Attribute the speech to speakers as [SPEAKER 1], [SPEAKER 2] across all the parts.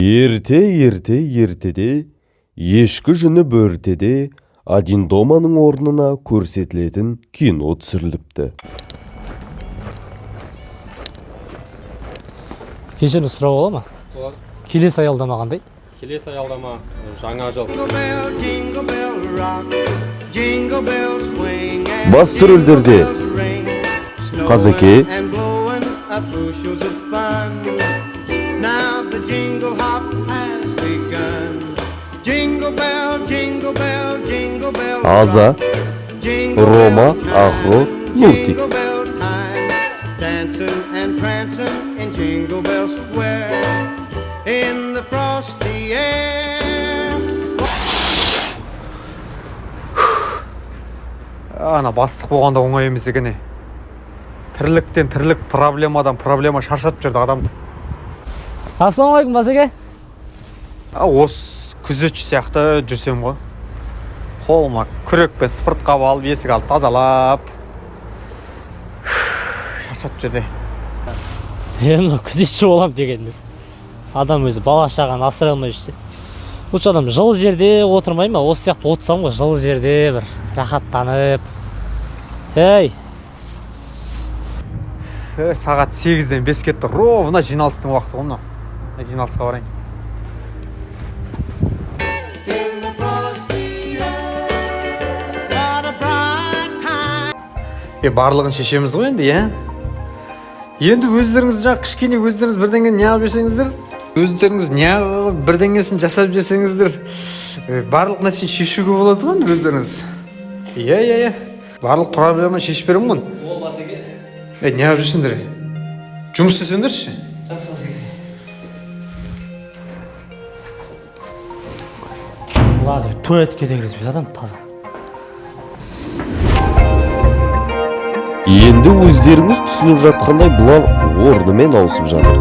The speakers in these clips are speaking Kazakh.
[SPEAKER 1] Ертеде, ешкі жүні бөртеде Один доманың орнына көрсетілетін кино түсіріліпті.
[SPEAKER 2] Кешені сұрау бола ма? Келесі аялдама қандай?
[SPEAKER 3] Келесі аялдама жаңа жыл.
[SPEAKER 1] Басты рөлдерде Қазеке, Аза, Рома, Ахро, Нуртик.
[SPEAKER 4] Ана бастық болғанда оңай емес екен. Тірліктен тірлік, проблемадан проблема шаршатып жүрді адамды.
[SPEAKER 2] Ассалаумағалейкум, Басеке.
[SPEAKER 4] Осы күзетші сияқты жүрсем ғой. Қолыма күрекпен спортқа алып, есік алып тазалап. Шаршатып жүрді.
[SPEAKER 2] Енді күзетші болам дегеніңіз. Адам өзі бала шағаны асырай алмай жүрсе. Лучше адам жылы жерде отырмай ма? Осы сияқты отырсам ғой, жылы жерде бір рахаттанып. Ей!
[SPEAKER 4] Сағат 8-ден 5-ке тұр. Ровно жиналыстың уақыты ғой мына. Жиналысқа барайын. Барлығын шешеміз ғой енді, Енді өздеріңіз кішкене өздеріңіз бірдеңе неғып жерсеңіздер, өздеріңіз неғып бірдеңесін жасап жерсеңіздер, барлық нәрсені шешуге болады ғой өздеріңіз. Барлық проблема шешіп беремін ғой.
[SPEAKER 2] Ол Басеке.
[SPEAKER 4] Неғып жүрсіңдер? Жұмыс істесеңдерші.
[SPEAKER 2] Жақсы, Басеке. Бұларды туалетке де кіргізбейді адам таза.
[SPEAKER 1] Енді өздеріңіз түсініп жатқандай бұлар орнымен ауысып жатыр.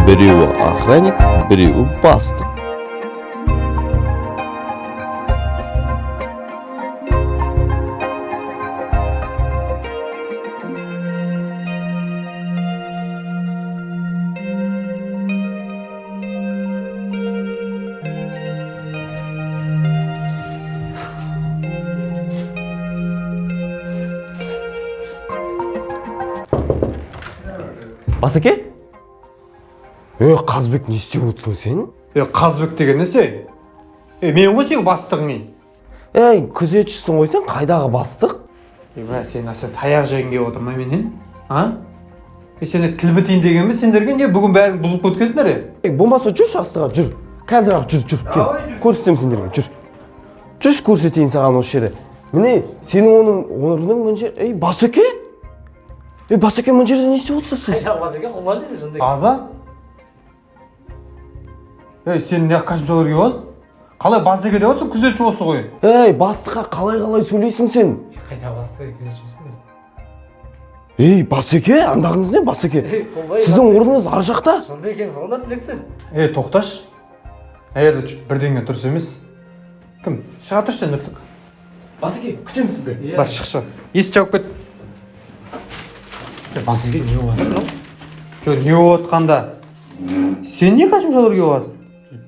[SPEAKER 1] Біреуі охранник, біреуі бастық.
[SPEAKER 5] Басеке? Қазбек, не істеп отырсың сен?
[SPEAKER 4] Қазбек деген несі? Мен ғой сен бастығың.
[SPEAKER 5] Күзетшісің ғой сен, қайдағы бастық?
[SPEAKER 4] Сен таяқ жегін келіп отырмай менен? Сен тіл бітейін деген бе сендерге? Не бүгін бәрін бұзып өткенсіңдер?
[SPEAKER 5] Болмаса жүрші астыға, жүр. Қазір ақ жүр. Көрсетем сендерге, жүр. Жүрші көрсетейін саған осы жерде. Міне, сенің оның орның мына жер. Басеке? Басеке, мына жерде не істеп отырсыз сіз?
[SPEAKER 2] Басеке, қолма жейді жынды.
[SPEAKER 4] Аза? Сен не қашымшалар кеп аз? Қалай Басеке деп отырсың, күзетші осы ғой?
[SPEAKER 5] Бастыққа қалай сөйлейсің сен?
[SPEAKER 2] Қайда бастыққа күзетшіміз бе?
[SPEAKER 5] Басеке, андағыңыз не, Басеке? Сіздің орныңыз ар жақта?
[SPEAKER 2] Жынды екенсің, онда тілексің.
[SPEAKER 4] Тоқташ. Әйелі бірдеңе тұрыс емес. Кім? Шыға тұршы сен үрлік.
[SPEAKER 5] Басеке, күтем сізді.
[SPEAKER 4] Бар, шықшы. Есі жауып кет.
[SPEAKER 2] Басеке, не болады?
[SPEAKER 4] Не болып отқанда? Сен не қашымшалар кеп аз?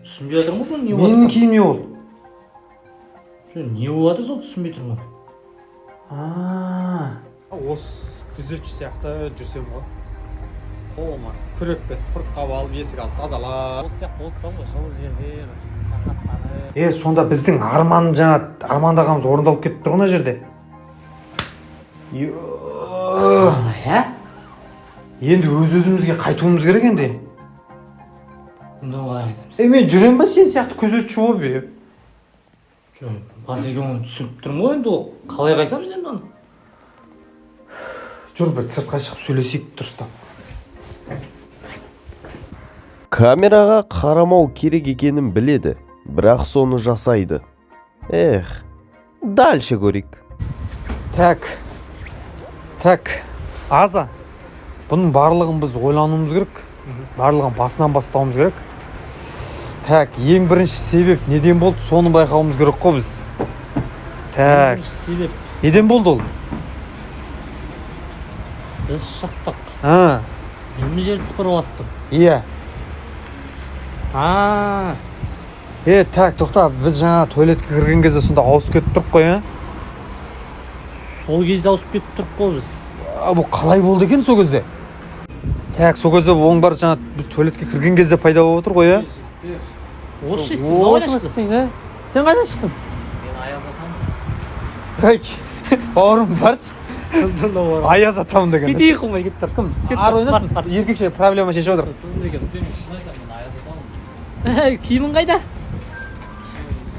[SPEAKER 2] Түсінбей жатырмын ғой, не болады?
[SPEAKER 4] Менің киім не болды?
[SPEAKER 2] Не болады, сол түсінбей тұрмын.
[SPEAKER 4] Осы күзетші сияқты жүрсем ғой. Қолыма күрекпен спортқа алып, есік алып тазалап.
[SPEAKER 2] Осы сияқты отырсам ғой, жылы жерде рахаттанып.
[SPEAKER 4] Сонда біздің армандағанымыз орындалып кетіп тұр ғой жерде. Енді өз-өзімізге қайтуымыз керек енді.
[SPEAKER 2] Онда қалай қайтамыз?
[SPEAKER 4] Мен жүрем ба сен сияқты күзетші болып?
[SPEAKER 2] Басеке оны түсініп тұрмын ғой енді, қалай қайтамыз енді оны?
[SPEAKER 4] Жүр, бір сыртқа шығып сөйлесейік дұрыстап.
[SPEAKER 1] Камераға қарамау керек екенін біледі, бірақ соны жасайды. Дальше көрейік.
[SPEAKER 4] Так, Аза, бұның барлығын біз ойлануымыз керек, барлығын басынан бастауымыз керек. Ең бірінші себеп неден болды, соны байқауымыз керек қой біз.
[SPEAKER 2] Себеп?
[SPEAKER 4] Неден болды ол?
[SPEAKER 2] Біз шықтық.
[SPEAKER 4] Мен
[SPEAKER 2] жерді сыпырып аттым.
[SPEAKER 4] Так, тоқта, біз жаңа туалетке кірген кезде сонда ауысып кетіп тұрық қой,
[SPEAKER 2] сол кезде ауысып кетіп тұрып қой біз.
[SPEAKER 4] Бұл қалай болды екен сол кезде? Так, сол кезде оның бәрі жаңа біз туалетке кірген кезде пайда болып отыр ғой,
[SPEAKER 2] Осы сен қайда шықтың?
[SPEAKER 4] Сен қайда шықтың?
[SPEAKER 2] Мен Аяз атамын.
[SPEAKER 4] Бауырым баршы.
[SPEAKER 2] Жылдырда бар.
[SPEAKER 4] Аяз атамын деген.
[SPEAKER 2] Кетейік қылмай кетіп тұр. Кім?
[SPEAKER 4] Ары ойнайсыз, еркекше проблема шешіп отыр.
[SPEAKER 2] Сіздің екен. Мен Аяз атамын. Киімің қайда?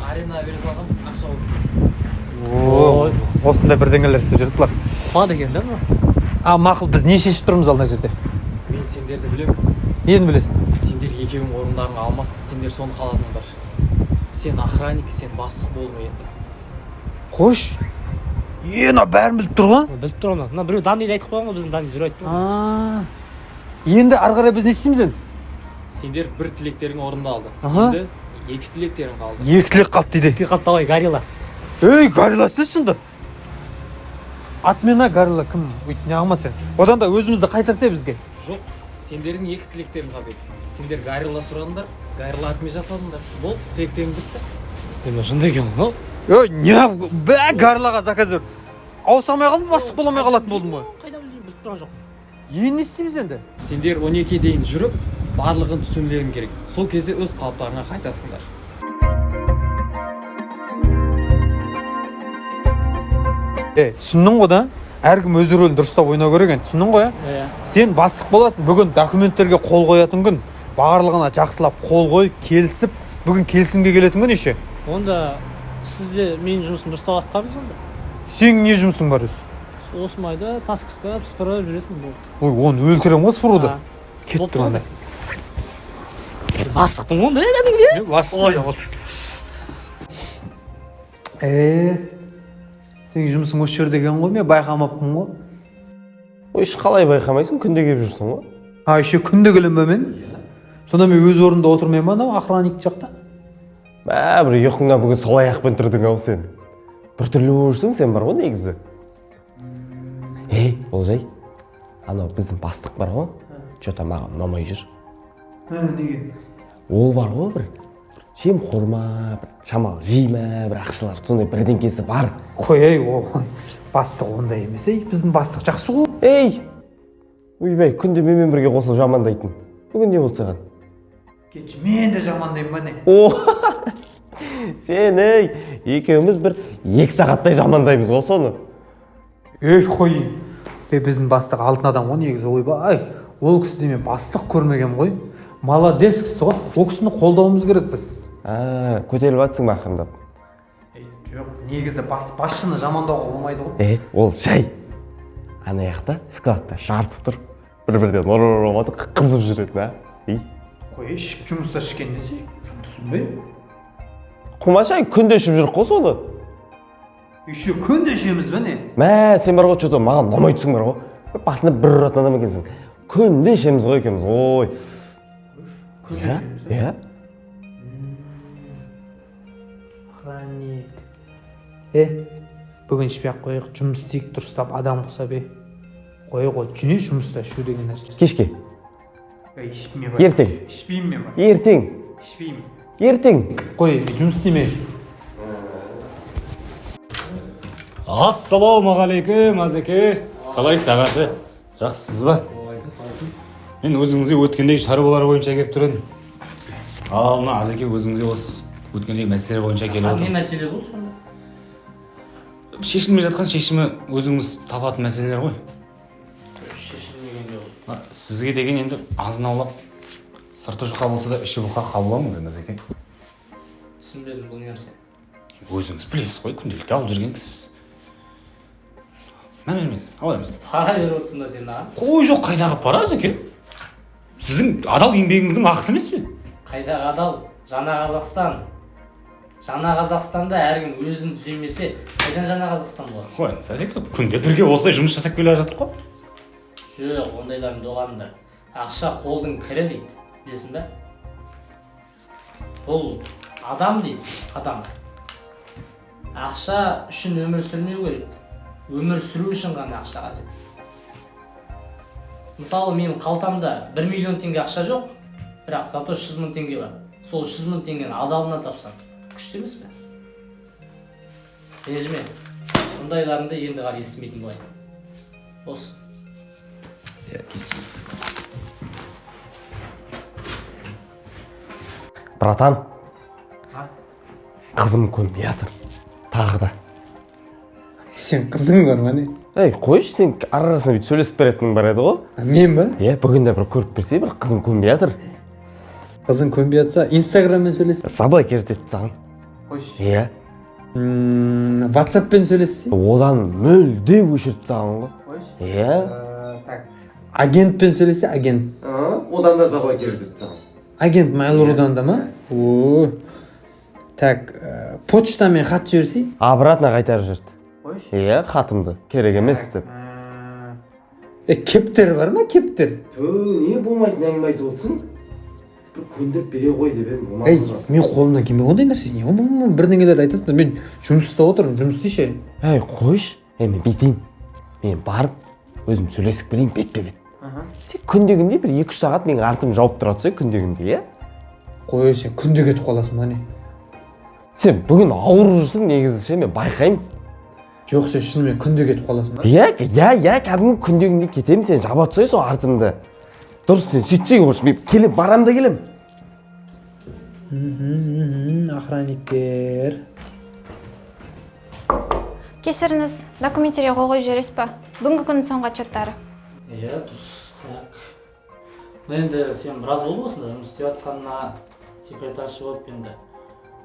[SPEAKER 2] Арена бере салған ақша болсын.
[SPEAKER 4] Осындай бірдеңелер істеп жүріп бұлар.
[SPEAKER 2] Бад екен да бұл?
[SPEAKER 4] Мақұл, біз не шешіп тұрмыз ана жерде?
[SPEAKER 3] Мен сендерді білем.
[SPEAKER 4] Нені білесің?
[SPEAKER 3] Сендер екеуің орындарыңа алмассың, сендер соны қаладыңдар. Сен охранник, сен бастық болма енді.
[SPEAKER 4] Қош. Ена бәрін біліп тұр ғой?
[SPEAKER 2] Біліп тұр оны. Мына біреу Даниді айтып қойған ғой, біздің Дани жүр айтты ғой.
[SPEAKER 4] Енді ары қарай біз не істейміз енді?
[SPEAKER 3] Сендер бір тілектерің орындалды.
[SPEAKER 4] Аха.
[SPEAKER 3] Енді екі тілектерің қалды.
[SPEAKER 4] Екі тілек қалды дейді.
[SPEAKER 2] Ті қалды давай, горилла.
[SPEAKER 4] Горилла сіз шынды? Атмена горилла кім? Өйтіне ағма сен. Одан да өзімізді қайтарса бізге.
[SPEAKER 3] Жоқ, сендердің екі тілектерің қабыл. Сендер горилла сұрадыңдар, горилла атмен жасадыңдар. Бол, тілектерің бітті.
[SPEAKER 2] Енді жынды екен ғой.
[SPEAKER 4] Гориллаға заказ бер. Ауыса алмай қалдым, бастық бола алмай қалатын болдым ғой.
[SPEAKER 2] Қайда білдім, біліп тұрған жоқ.
[SPEAKER 4] Енді не істейміз енді?
[SPEAKER 3] Сендер 12-ге дейін жүріп, барлығын түсінулерің керек. Сол кезде өз қалыптарыңа қайтасыңдар.
[SPEAKER 4] Түсіндің ғой да? Әркім өз рөлін дұрыстап ойнау керек екен. Түсіндің ғой? Сен бастық боласың, бүгін документтерге қол қоятын күн. Барлығына жақсылап қол қойып, келісіп, бүгін келісімге келетін күн еше.
[SPEAKER 2] Онда сізде менің жұмысым дұрыстап атқарыңыз онда.
[SPEAKER 4] Сенің не жұмысың бар өзі?
[SPEAKER 2] Осы майда таскыскап сыпырып жүресің болды.
[SPEAKER 4] Оны өлтірем ғой сыпыруды.
[SPEAKER 2] Кетті
[SPEAKER 4] Кеттік андай.
[SPEAKER 2] Бастықпын онда кәдімгідей.
[SPEAKER 4] Бастық болды. Сенің жұмысың осы жерде екен ғой, мен байқамаппын ғой.
[SPEAKER 5] Еш қалай байқамайсың, күнде келіп жүрсің ғой.
[SPEAKER 4] Еще күнде келем ба мен? Сонда мен өз орнында отырмайын ба, анау охранник жақта?
[SPEAKER 5] Бір ұйқыңнан бүгін сол аяқпен тұрдың ау сен. Біртүрлі болып жүрсің сен бар ғой негізі. Олжай, анау біздің бастық бар ғой, что-то маған ұнамай жүр.
[SPEAKER 4] Неге?
[SPEAKER 5] Ол бар ғой бір жемқор ма, бір шамалы жей ма, бір ақшалар сондай бірдеңкесі бар.
[SPEAKER 4] Қой, бастық ондай емес, біздің бастық жақсы ғой.
[SPEAKER 5] Ойбай, күнде менімен бірге қосылып жамандайтын. Бүгін не болды саған?
[SPEAKER 4] Кетші, мен де жамандаймын ба не?
[SPEAKER 5] Сен, екеуміз бір 2 сағаттай жамандаймыз ғой соны.
[SPEAKER 4] Қой, біздің бастық алтын адам ғой негізі, ойбай. Ол кісі деме бастық көрмеген ғой. Молодец кісі ғой, ол кісіні қолдауымыз керек біз.
[SPEAKER 5] Көтеріліп атсың ба ақырындап?
[SPEAKER 4] Жоқ, негізі басшыны жамандауға болмайды ғой.
[SPEAKER 5] Ол жай. Ана яқта складта жарты тұр. Бір-бірден ұры-ұры қызып жүретін,
[SPEAKER 4] Қой, жұмыста ішкен несі? Түсінбей?
[SPEAKER 5] Құмашай күнде ішіп жүріп қой соны.
[SPEAKER 4] Еще күнде ішеміз бе не?
[SPEAKER 5] Сен бар ғой, что-то маған ұнамай түсің бар ғой. Басында бір ұратын адам екенсің. Күнде ішеміз ғой екенбіз, ой. Иә?
[SPEAKER 4] Охранник. Бүгін ішпей ақ қойық, жұмыс істейік дұрыстап адам қоса бе. Қой, жүне жұмыста ішу деген нәрсе.
[SPEAKER 5] Кешке?
[SPEAKER 4] Ішпейме бар.
[SPEAKER 5] Ертең?
[SPEAKER 4] Ішпейме бар.
[SPEAKER 5] Ертең?
[SPEAKER 4] Ішпейме.
[SPEAKER 5] Ертең?
[SPEAKER 4] Қой, жұмыс істеме.
[SPEAKER 6] Ассалаумағалейкум, Азеке.
[SPEAKER 3] Қалайсыз ағасы?
[SPEAKER 6] Жақсысыз ба? Мен өзіңізге өткендегі шаруалар бойынша келіп тұрын. Ал, мына Азеке өзіңізге осы өткендегі мәселелер бойынша келіп
[SPEAKER 2] Не
[SPEAKER 6] отыр.
[SPEAKER 2] мәселе болды сонда?
[SPEAKER 6] Шешілмей жатқан шешімі өзіңіз табатын мәселелер ғой.
[SPEAKER 2] Шешілмеген де болды.
[SPEAKER 6] Сізге деген енді азын аулақ сырты жұқа болса да іші бұқа қабылдаңыз енді, Азеке.
[SPEAKER 2] Түсінбедім, бұл не нәрсе?
[SPEAKER 6] Өзіңіз білесіз ғой, күнделікті алып жүрген кісісіз. Мән бермеңіз, ала беріңіз.
[SPEAKER 2] Пара беріп отырсың да сен маған?
[SPEAKER 6] Қой жоқ, қайдағы пара, Азеке? Сіздің адал еңбегіңіздің ақысы емес пе?
[SPEAKER 2] Қайдағы адал? Жаңа Қазақстан. Жаңа Қазақстанда әркім өзін түземесе, қайдан жаңа Қазақстан болады?
[SPEAKER 6] Қой, Азеке, күнде бірге осылай жұмыс жасап келе жатыр ғой.
[SPEAKER 2] Жоқ, ондайлардың доғарында. Ақша қолдың кірі дейді, білесің бе? Бұл адам дейді, адам. Ақша үшін өмір сүрмеу керек. Өмір сүру үшін ғана ақша қажет. Мысалы, менің қалтамда 1 миллион теңге ақша жоқ, бірақ зато 300 мың теңге бар. Сол 300 мың теңгені адалынан тапсаң, күшті емес пе? Режиме, мұндайларыңды енді ғана естімейтін болайын. Осы.
[SPEAKER 5] Братан, қызым көнбей жатыр. Тағы да.
[SPEAKER 4] Сен қызың бар ма не?
[SPEAKER 5] Ей, қойшы, сен арасында бүйтіп сөйлесіп беретінің бар еді ғой.
[SPEAKER 4] Мен ба?
[SPEAKER 5] Иә, бүгін де бір көріп берсе, бір қызым көнбей жатыр.
[SPEAKER 4] Қызың көнбей жатса, Инстаграммен сөйлес.
[SPEAKER 5] Заблокировать етіп тастаған.
[SPEAKER 4] Қойшы.
[SPEAKER 5] Иә.
[SPEAKER 4] WhatsAppпен сөйлессе?
[SPEAKER 5] Одан мүлде өшіріп тастаған ғой.
[SPEAKER 4] Қойшы.
[SPEAKER 5] Иә.
[SPEAKER 4] Агентпен сөйлесе, агент.
[SPEAKER 5] Одан да заблокировать етіп тастаған.
[SPEAKER 4] Агент Mail.ru'дан да ма? О. Так, почтамен хат жіберсе?
[SPEAKER 5] Обратно қайтарып жіберді.
[SPEAKER 4] Қойшы.
[SPEAKER 5] Иә, хатымды. Керек емес деп.
[SPEAKER 4] Кептер бар ма, кептер?
[SPEAKER 5] Не болмайтын әңгіме айтып отырсың? Бір көндіріп бере ғой деп едім.
[SPEAKER 4] Ей, мен қолымнан келмей ондай нәрсе. Бірдеңелерді айтасың да, мен жұмыста отырмын, жұмыс істейші.
[SPEAKER 5] Ей, қойшы. Мен бүйтейін. Мен барып, өзім сөйлесіп келейін бетпе-бет. Сен күндегінде бір 2-3 сағат менің артым жауып тұрады күндегінде, иә?
[SPEAKER 4] Қой, сен күнде кетіп қаласың ба не?
[SPEAKER 5] Сен бүгін ауырып жүрсің негізі ше, мен байқаймын.
[SPEAKER 4] Жоқ, сен шынымен күнде кетіп қаласың ба?
[SPEAKER 5] Иә, кәдімгі күндегінде кетемін, сен жаба түсай сол артымды. Дұрыс, сен сөйтсей қойшы, мен келіп барам да келем.
[SPEAKER 4] Охранниктер.
[SPEAKER 7] Кешіріңіз, документтерге қол қойып жібересіз ба? Бүгінгі күннің соңғы отчеттары.
[SPEAKER 2] Иә, дұрыс. Енді сен біраз болды осында жұмыс істеп жатқанына, секретаршы болып енді.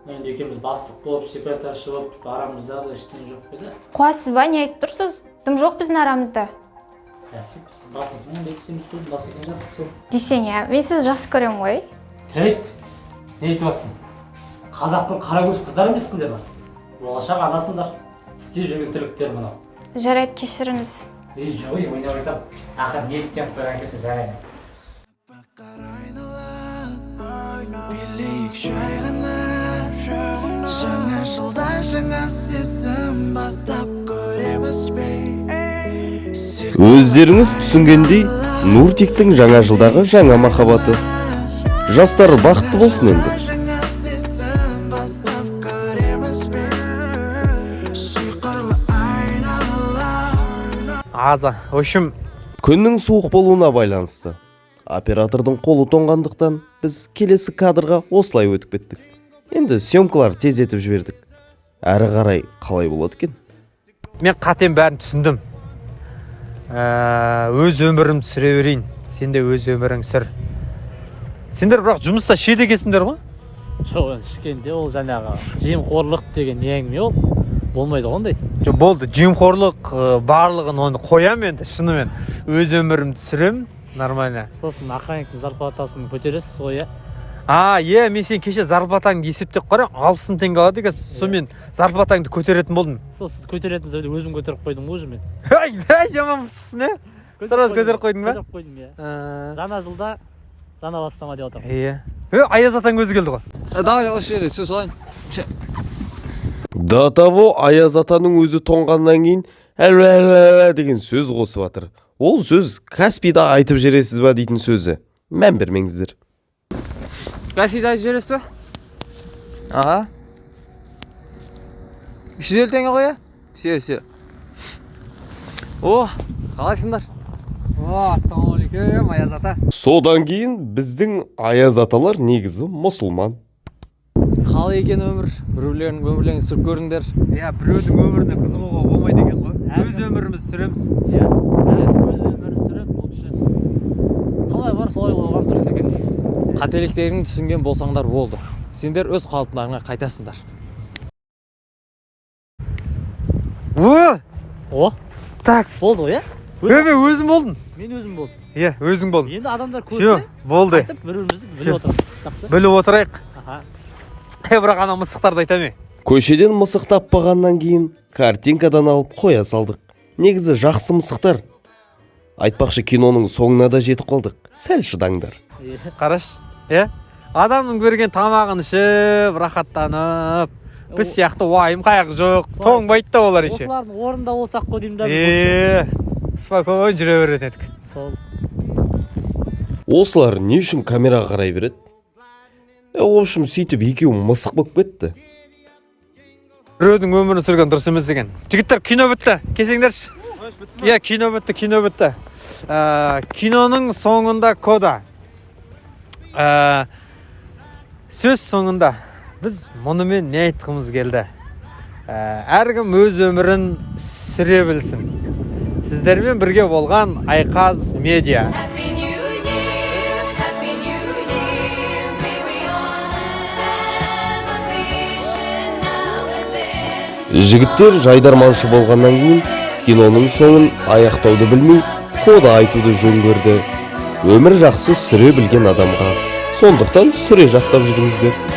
[SPEAKER 2] Енді екеуміз бастық болып, секретаршы болып, арамызда ештеңе жоқ па еді?
[SPEAKER 7] Қуасыз ба, не айтып тұрсыз? Тым жоқ біздің арамызда.
[SPEAKER 2] Басекең бексеміз көп, басекең жақсы сол.
[SPEAKER 7] Десең, иә, мен сізді жақсы көремін ғой.
[SPEAKER 2] Тәйт, не айтып жатсың? Қазақтың қарагөз қыздар емессіңдер ме? Болашақ анасыңдар. Істеп жүрген тірліктер мынау.
[SPEAKER 7] Жарайды, кешіріңіз.
[SPEAKER 2] Жоқ, ойнап айтам. Ақыр неліктен қойған кесі жарайды.
[SPEAKER 8] Билейік жай ғана жаңа жылда жаңа сезім бастап көреміз бе.
[SPEAKER 1] Өздеріңіз түсінгендей, Нуртиктің жаңа жылдағы жаңа махаббаты. Жастар бақытты болсын енді.
[SPEAKER 8] Жаңа сезім бастап көреміз бе. Сиқырлы айналар.
[SPEAKER 4] Аза, в общем,
[SPEAKER 1] Күннің суық болуына байланысты. Оператордың қолы тоңғандықтан біз келесі кадрға осылай өтіп кеттік. Енді съемкалар тездетіп жібердік. Әрі қарай қалай болады екен?
[SPEAKER 4] мен қатем бәрін түсіндім. Өз өмірімді сүре берейін. Сен де өз өмірің сүр. Сендер бірақ жұмыста шедегесіңдер ғой?
[SPEAKER 2] Жоқ, ішкенде ол жаңағы жемқорлық деген не әңгіме ол. Болмайды ондай.
[SPEAKER 4] Жоқ, болды, жемқорлық барлығын оны қоям енді, шынымен. Өз өмірімді сүрем, нормально.
[SPEAKER 2] Сосын охранниктің зарплатасын көтересіз ғой, иә?
[SPEAKER 4] Иә, мен сен кеше зарплатаңды есептеп қарам, 60 теңге алады екен, сонымен зарплатаңды көтеретін болдым.
[SPEAKER 2] Сол сіз көтеретін сөйде өзім көтеріп қойдым ғой мен.
[SPEAKER 4] Ай, жамансың, не? Сразу көтеріп қойдың ба?
[SPEAKER 2] Көтеріп қойдым, иә. Жаңа жылда жаңа бастама деп отырмын.
[SPEAKER 4] Иә. Аяз атаң өзі келді ғой.
[SPEAKER 9] Давай осы жерде сөз алайын.
[SPEAKER 1] До того Аяз атаның өзі тоңғаннан кейін әлі деген сөз қосып жатыр. Ол сөз Каспийда айтып жібересіз ба дейтін сөзі. Мән бермеңіздер.
[SPEAKER 9] Каспийда айтып жібересіз ба? Аға. 350 теңге ғой, иә? Все. О, қалайсыңдар?
[SPEAKER 4] Ассалаумағалейкум, Аяз ата.
[SPEAKER 1] Содан кейін біздің Аяз аталар негізі мұсылман.
[SPEAKER 9] Қалай екен өмір? Біреулердің өмірлерін сүріп көріңдер.
[SPEAKER 4] Иә, біреудің өміріне қызығуға болмайды екен ғой. Өз өміріміз сүреміз.
[SPEAKER 2] Иә. Өз өмірін сүріп, лучше. Қалай бар, солай болған дұрыс екен негізі.
[SPEAKER 9] Қателіктеріңді түсінген болсаңдар болды. Сендер өз қалыптарыңа қайтасыңдар.
[SPEAKER 2] О,
[SPEAKER 4] Так,
[SPEAKER 2] болды ғой, иә?
[SPEAKER 4] өзім болдым.
[SPEAKER 2] Мен өзім болдым.
[SPEAKER 4] Иә, өзің болдың.
[SPEAKER 2] Енді адамдар көрсе,
[SPEAKER 4] болды.
[SPEAKER 2] айтып бір-бірімізді біліп отырмыз. Жақсы.
[SPEAKER 4] Біліп отырайық.
[SPEAKER 2] Аха.
[SPEAKER 4] Бірақ ана мысықтарды айтам.
[SPEAKER 1] Көшеден мысық таппағаннан кейін картинкадан алып қоя салдық. Негізі жақсы мысықтар. Айтпақшы, киноның соңына да жетіп қалдық. Сәл шыдаңдар.
[SPEAKER 4] Қараш, иә? Адамның берген тамағын ішіп, рахаттанып, біз сияқты уайым қайғы жоқ, тоңбайды да олар еше.
[SPEAKER 2] Осылардың орында болсақ қой деймін да біз.
[SPEAKER 4] Спокойно жүре беретін едік.
[SPEAKER 2] Сол.
[SPEAKER 1] осылар не үшін камераға қарай береді? В общем, сөйтіп екеуі мысық болып кетті.
[SPEAKER 4] Біреудің өмірін сүрген дұрыс емес екен. Жігіттер, кино бітті. Келсеңдерші. Иә, кино бітті. Киноның соңында кода. Сөз соңында біз мұнымен не айтқымыз келді? Әркім өз өмірін сүре білсін. Сіздермен бірге болған Айқаз Медиа.
[SPEAKER 1] Жігіттер жайдарманшы болғаннан кейін киноның соңын аяқтауды білмей кода айтуды жөн көрді. Өмір жақсы сүре білген адамға, сондықтан сүре жаттап жүріңіздер.